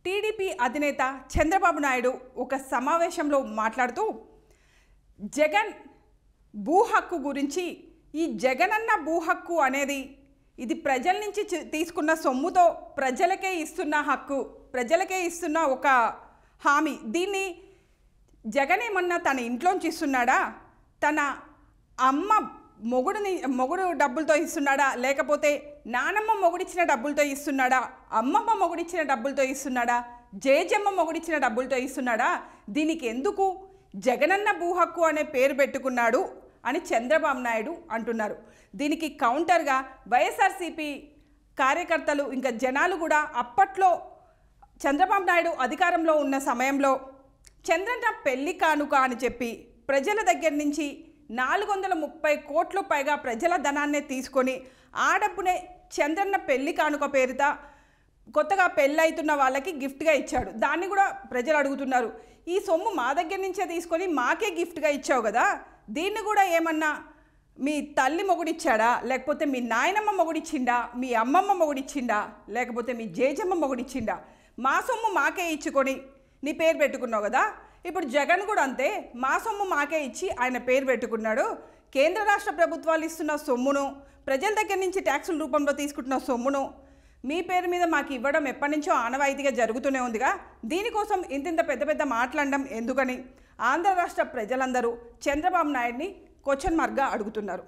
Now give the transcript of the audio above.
TDP అధినేత చంద్రబాబు నాయుడు ఒక సమావేశంలో మాట్లాడుతూ జగన్ భూ హక్కు గురించి, ఈ జగనన్న భూ హక్కు అనేది ఇది ప్రజల నుంచి తీసుకున్న సొమ్ముతో ప్రజలకే ఇస్తున్న హక్కు, ప్రజలకే ఇస్తున్న ఒక హామీ. దీన్ని జగన్ ఏమన్నా తన ఇంట్లోంచి ఇస్తున్నాడా, తన అమ్మ మొగుడు డబ్బులతో ఇస్తున్నాడా, లేకపోతే నానమ్మ మొగుడిచ్చిన డబ్బులతో ఇస్తున్నాడా, అమ్మమ్మ మొగుడిచ్చిన డబ్బులతో ఇస్తున్నాడా, జేజమ్మ మొగుడిచ్చిన డబ్బులతో ఇస్తున్నాడా? దీనికి ఎందుకు జగనన్న భూ హక్కు అనే పేరు పెట్టుకున్నాడు అని చంద్రబాబు నాయుడు అంటున్నారు. దీనికి కౌంటర్గా వైఎస్ఆర్సీపీ కార్యకర్తలు ఇంకా జనాలు కూడా అప్పట్లో చంద్రబాబు నాయుడు అధికారంలో ఉన్న సమయంలో చంద్రన్న పెళ్లి కానుక అని చెప్పి ప్రజల దగ్గర నుంచి 430 కోట్ల పైగా ప్రజల ధనాన్నే తీసుకొని ఆ డబ్బునే చంద్రన్న పెళ్లి కానుక పేరుత కొత్తగా పెళ్ళైతున్న వాళ్ళకి గిఫ్ట్గా ఇచ్చాడు. దాన్ని కూడా ప్రజలు అడుగుతున్నారు, ఈ సొమ్ము మా దగ్గర నుంచే తీసుకొని మాకే గిఫ్ట్గా ఇచ్చావు కదా, దీన్ని కూడా ఏమన్నా మీ తల్లి మొగుడిచ్చాడా, లేకపోతే మీ నాయనమ్మ మొగుడిచ్చిండా, మీ అమ్మమ్మ మొగుడిచ్చిండా, లేకపోతే మీ జేజమ్మ మొగుడిచ్చిండా? మా సొమ్ము మాకే ఇచ్చుకొని నీ పేరు పెట్టుకున్నావు కదా. ఇప్పుడు జగన్ కూడా అంతే, మా సొమ్ము మాకే ఇచ్చి ఆయన పేరు పెట్టుకున్నాడు. కేంద్ర రాష్ట్ర ప్రభుత్వాలు ఇస్తున్న సొమ్మును, ప్రజల దగ్గర నుంచి ట్యాక్సుల రూపంలో తీసుకుంటున్న సొమ్మును మీ పేరు మీద మాకు ఇవ్వడం ఎప్పటి నుంచో ఆనవాయితీగా జరుగుతూనే ఉందిగా. దీనికోసం ఇంత పెద్ద పెద్ద మాట్లాడడం ఎందుకని ఆంధ్ర రాష్ట్ర ప్రజలందరూ చంద్రబాబు నాయుడిని క్వశ్చన్ మార్క్గా అడుగుతున్నారు.